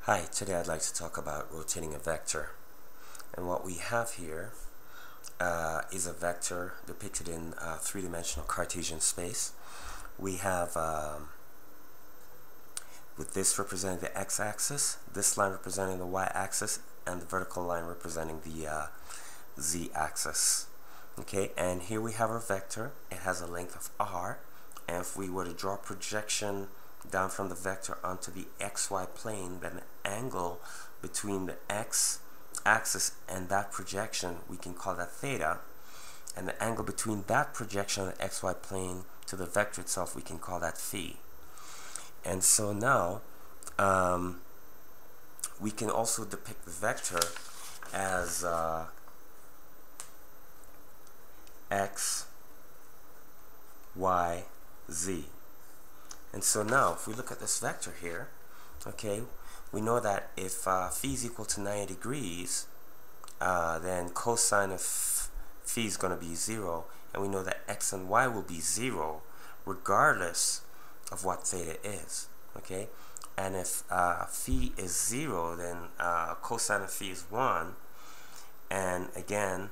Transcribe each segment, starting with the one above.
Hi, today I'd like to talk about rotating a vector. And what we have here is a vector depicted in three-dimensional Cartesian space. We have, with this representing the x-axis, this line representing the y-axis, and the vertical line representing the z-axis. Okay, and here we have our vector. It has a length of r, and if we were to draw a projection down from the vector onto the xy plane, then the angle between the x-axis and that projection, we can call that theta, and the angle between that projection on the xy plane to the vector itself, we can call that phi. And so now we can also depict the vector as x, y, z. And so now, if we look at this vector here, okay, we know that if phi is equal to 90 degrees, then cosine of phi is going to be 0, and we know that x and y will be 0 regardless of what theta is, okay? And if phi is 0, then cosine of phi is 1, and again,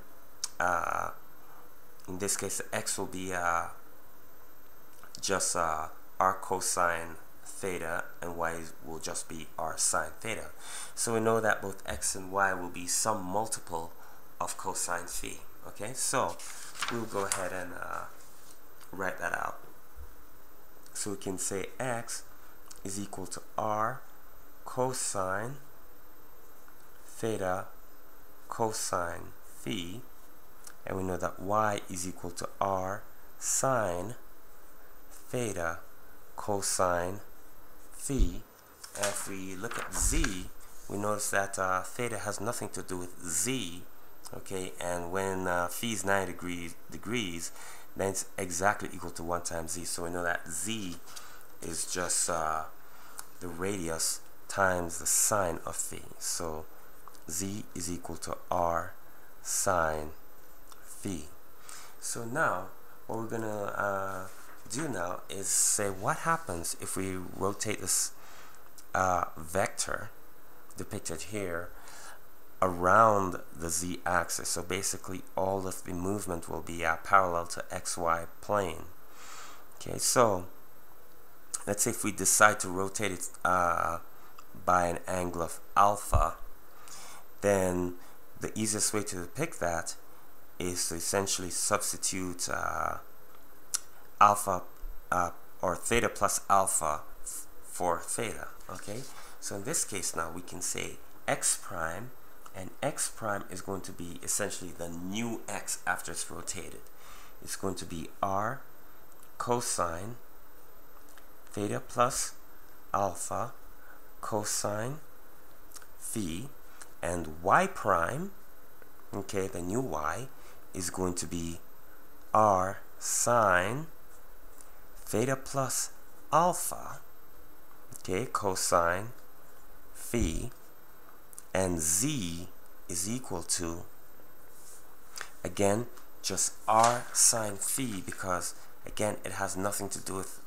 in this case, the x will be just r cosine theta, and y will just be r sine theta. So we know that both x and y will be some multiple of cosine phi. Okay, so we'll go ahead and write that out. So we can say x is equal to r cosine theta cosine phi, and we know that y is equal to r sine theta cosine phi. And if we look at z, we notice that theta has nothing to do with z, okay? And when phi is 90 degrees, then it's exactly equal to 1 times z. So we know that z is just the radius times the sine of phi. So z is equal to r sine phi. So now what we're gonna do now is say what happens if we rotate this vector depicted here around the z-axis. So basically all of the movement will be parallel to xy plane. Okay, so let's say if we decide to rotate it by an angle of alpha, then the easiest way to depict that is to essentially substitute alpha or theta plus alpha for theta. Okay, so in this case now we can say x prime, and x prime is going to be essentially the new x after it's rotated. It's going to be r cosine theta plus alpha cosine phi, and y prime, okay, the new y, is going to be r sine theta plus alpha, okay, cosine phi, and z is equal to, again, just r sine phi, because again it has nothing to do with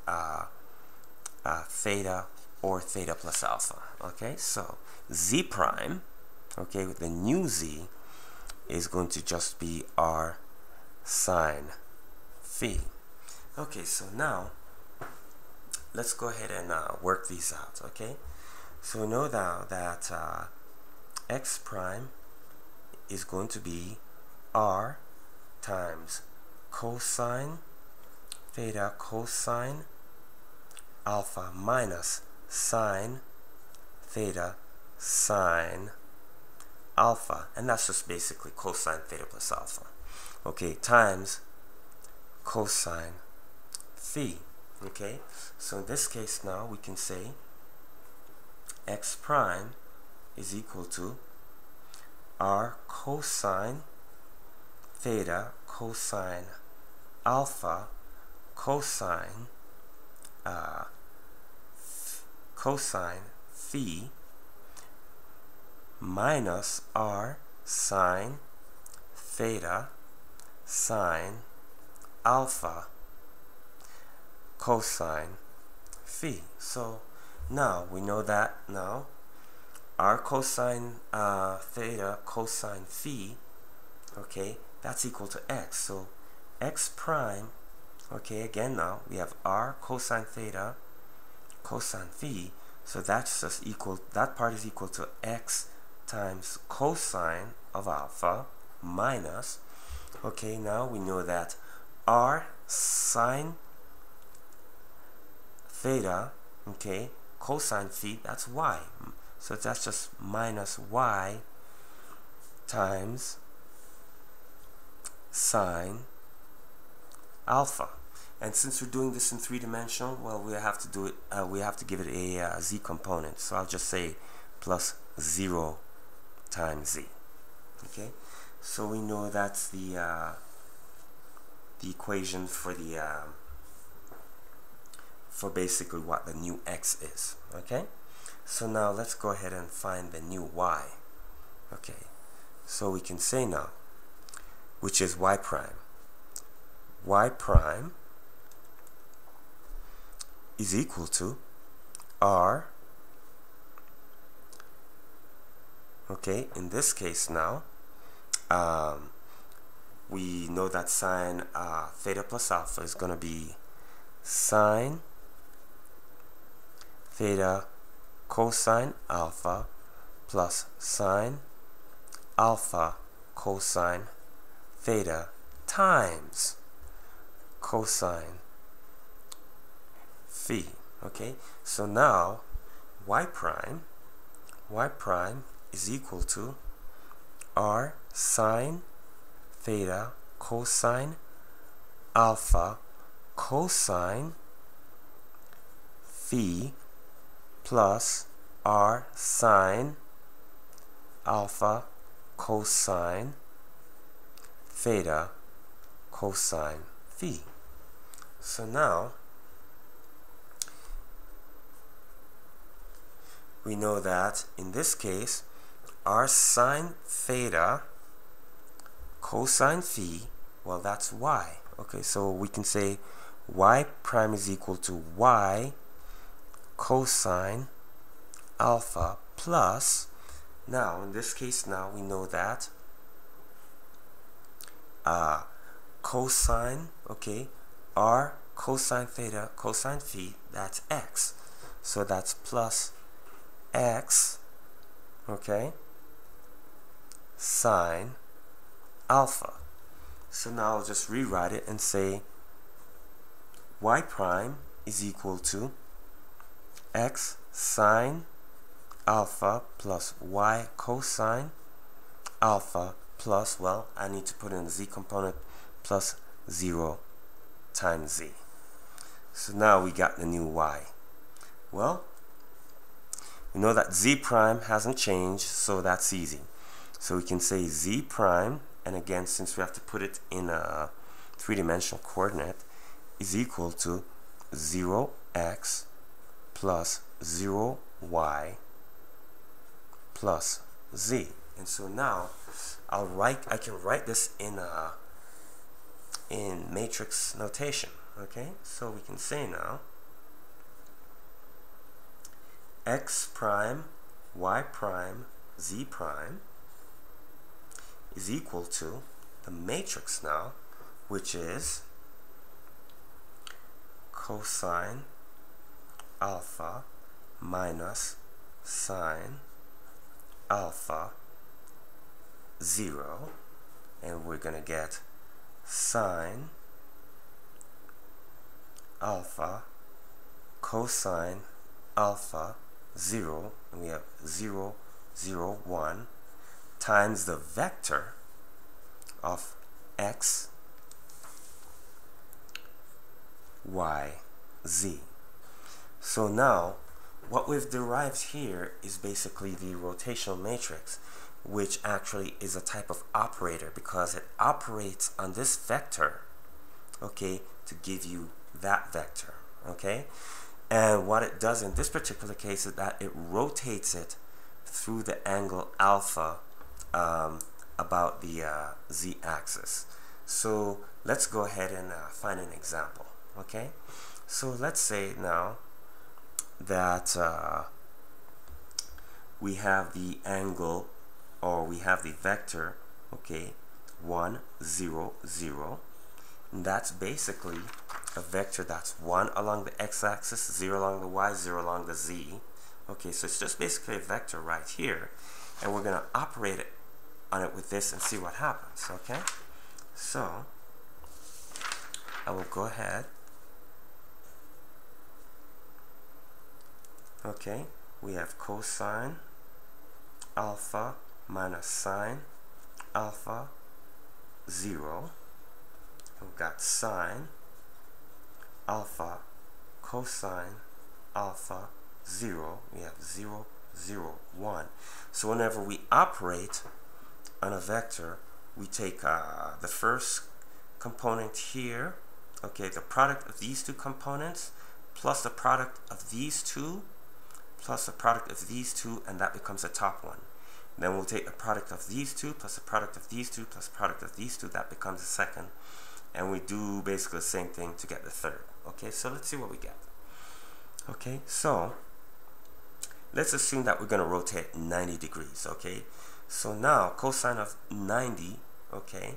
theta or theta plus alpha. Okay, so z prime, okay, with the new z, is going to just be r sine phi. Okay, so now let's go ahead and work these out. Okay, so we know now that x prime is going to be r times cosine theta cosine alpha minus sine theta sine alpha, and that's just basically cosine theta plus alpha, okay, times cosine phi. Okay, so in this case now we can say x prime is equal to r cosine theta cosine alpha cosine cosine phi minus r sine theta sine alpha cosine phi. So now we know that now r cosine theta cosine phi, okay, that's equal to x. So x prime, okay, again now we have r cosine theta cosine phi, so that's just equal, that part is equal to x times cosine of alpha minus, okay, now we know that r sine theta, okay, cosine phi, that's y, so that's just minus y times sine alpha. And since we're doing this in three-dimensional, well, we have to do it, we have to give it a z component, so I'll just say plus 0 times z. Okay, so we know that's the equation for the for basically what the new x is. Okay, so now let's go ahead and find the new y. Okay, so we can say now, which is y prime. Y prime is equal to r, okay, in this case now, we know that sine theta plus alpha is going to be sine theta cosine alpha plus sine alpha cosine theta times cosine phi. Okay, so now y prime is equal to r sine theta cosine alpha cosine phi plus r sine alpha cosine theta cosine phi. So now we know that in this case r sine theta cosine phi, well, that's y. Okay, so we can say y prime is equal to y cosine alpha plus, now in this case now we know that cosine, okay, r cosine theta cosine phi, that's x, so that's plus x, okay, sine alpha. So now I'll just rewrite it and say y prime is equal to x sine alpha plus y cosine alpha plus, well, I need to put in the z component, plus 0 times z. So now we got the new y. Well, we know that z prime hasn't changed, so that's easy. So we can say z prime, and again, since we have to put it in a three-dimensional coordinate, is equal to 0x plus 0y plus z. And so now I can write this in matrix notation. Okay, so we can say now x prime, y prime, z prime is equal to the matrix now, which is cosine alpha minus sine alpha 0, and we're going to get sine alpha cosine alpha 0, and we have 0, 0, 1 times the vector of x, y, z. So now what we've derived here is basically the rotational matrix, which actually is a type of operator because it operates on this vector, okay, to give you that vector, okay? And what it does in this particular case is that it rotates it through the angle alpha about the z-axis. So let's go ahead and find an example, okay? So let's say now that we have the angle, or we have the vector, okay, 1, 0, 0. And that's basically a vector that's 1 along the x-axis, 0 along the y, 0 along the z. Okay, so it's just basically a vector right here, and we're going to operate it on it with this and see what happens. Okay, so I will go ahead. Okay, we have cosine alpha minus sine alpha 0. We've got sine alpha cosine alpha 0. We have 0, 0, 1. So whenever we operate on a vector, we take the first component here, okay, the product of these two components plus the product of these two plus the product of these two, and that becomes the top one. Then we'll take the product of these two plus the product of these two plus the product of these two, that becomes the second, and we do basically the same thing to get the third. Okay, so let's see what we get. Okay, so let's assume that we're going to rotate 90 degrees. Okay, so now cosine of 90, okay,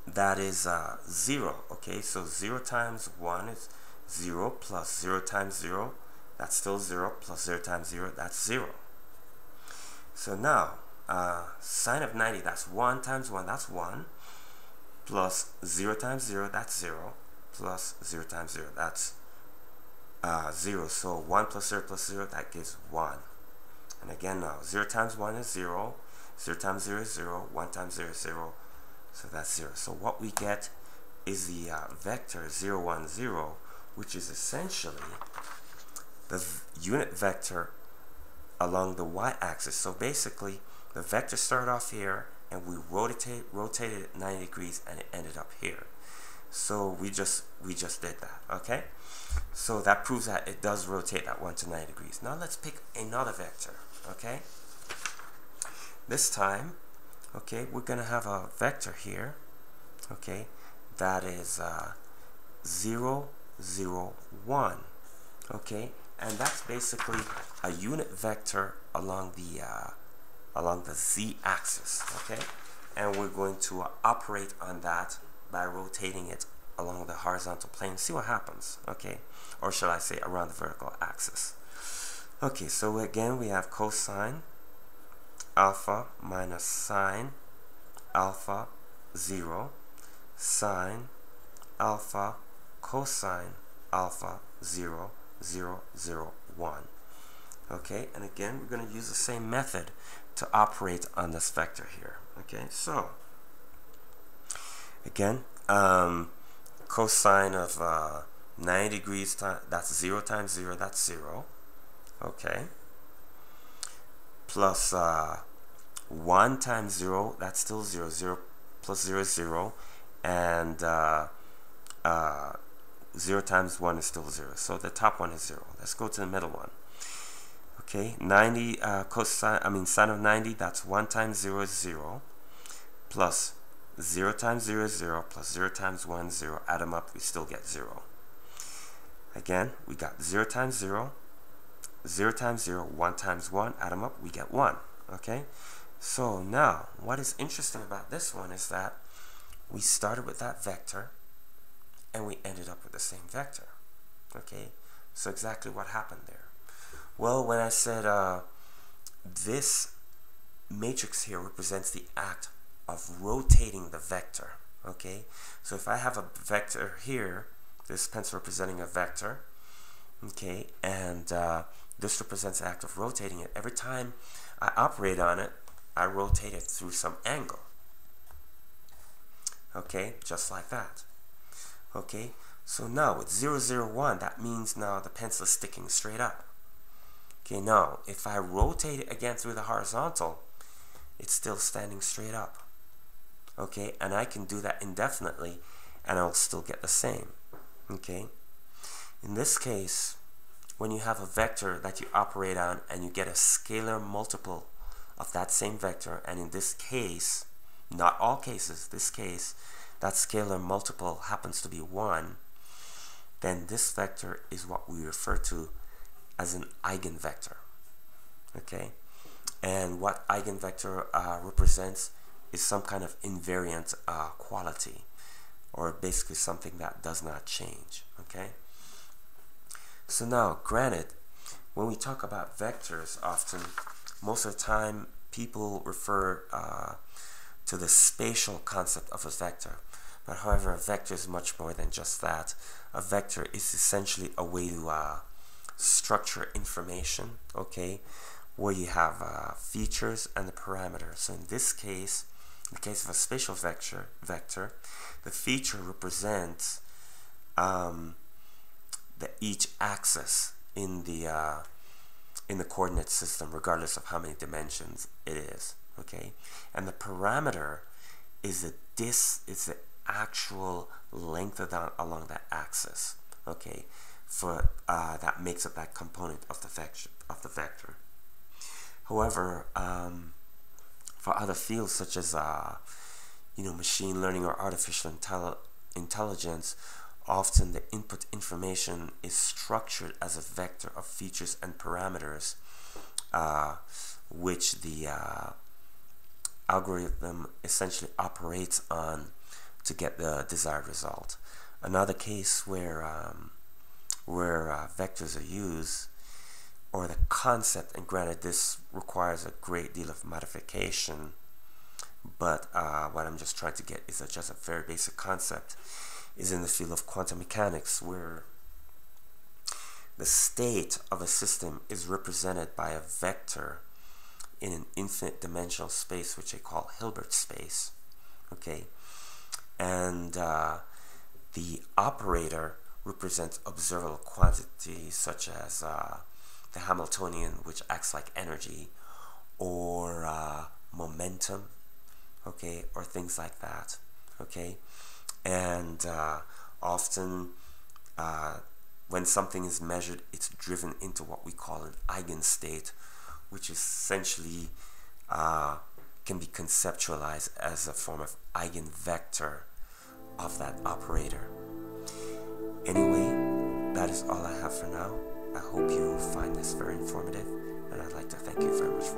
that is 0. Okay, so 0 times 1 is 0, plus 0 times 0, that's still 0, plus 0 times 0, that's 0. So now sine of 90, that's 1 times 1, that's 1, plus 0 times 0, that's 0, plus 0 times 0, that's 0. So 1 plus 0 plus 0, that gives 1. And again now, 0 times 1 is 0, 0 times 0 is 0, 1 times 0 is 0, so that's 0. So what we get is the vector 0, 1, 0, which is essentially the unit vector along the y-axis. So basically, the vector started off here, and we rotated it 90 degrees, and it ended up here. So we just did that. Okay, so that proves that it does rotate that 1 to 90 degrees. Now let's pick another vector. Okay, this time, okay, we're gonna have a vector here, okay, that is 0, 0, 1. Okay, and that's basically a unit vector along the z-axis. Okay, and we're going to operate on that by rotating it along the horizontal plane. See what happens. Okay, or shall I say around the vertical axis. Okay, so again we have cosine alpha minus sine alpha 0, sine alpha cosine alpha 0, 0, 0, 1. Okay, and again we're going to use the same method to operate on this vector here. Okay, so again, cosine of 90 degrees, that's 0 times 0, that's 0. Okay, plus 1 times 0, that's still 0, 0 plus 0 is 0, and 0 times 1 is still 0, so the top one is 0. Let's go to the middle one. Okay, 90 sine of 90, that's 1 times 0 is 0, plus 0 times 0 is 0, plus 0 times 1 is 0. Add them up, we still get 0. Again, we got 0 times 0, 0 times 0, 1 times 1, add them up, we get 1. Okay, so now what is interesting about this one is that we started with that vector and we ended up with the same vector. Okay, so exactly what happened there? Well, when I said this matrix here represents the act of rotating the vector. Okay, so if I have a vector here, this pencil representing a vector, okay, and this represents the act of rotating it. Every time I operate on it, I rotate it through some angle. Okay, just like that. Okay, so now with 0, 0, 1, that means now the pencil is sticking straight up. Okay, now if I rotate it again through the horizontal, it's still standing straight up. Okay, and I can do that indefinitely and I'll still get the same. Okay, in this case, when you have a vector that you operate on and you get a scalar multiple of that same vector, and in this case, not all cases, this case, that scalar multiple happens to be 1, then this vector is what we refer to as an eigenvector. Okay, And what eigenvector represents is some kind of invariant quality, or basically something that does not change. Okay? So now, granted, when we talk about vectors, often, most of the time, people refer to the spatial concept of a vector. But however, a vector is much more than just that. A vector is essentially a way to structure information, okay, where you have features and the parameter. So in this case, in the case of a spatial vector, the feature represents each axis in the coordinate system, regardless of how many dimensions it is. Okay, and the parameter is the actual length along that axis. Okay, for that makes up that component of the vector. However, for other fields such as machine learning or artificial intelligence, often the input information is structured as a vector of features and parameters, which the algorithm essentially operates on to get the desired result. Another case where vectors are used, or the concept, and granted this requires a great deal of modification, but what I'm just trying to get is just a very basic concept, is in the field of quantum mechanics, where the state of a system is represented by a vector in an infinite dimensional space, which they call Hilbert space. Okay, and the operator represents observable quantities such as the Hamiltonian, which acts like energy, or momentum, okay, or things like that. Okay, and often when something is measured, it's driven into what we call an eigenstate, which essentially can be conceptualized as a form of eigenvector of that operator. Anyway, that is all I have for now. I hope you find this very informative, and I'd like to thank you very much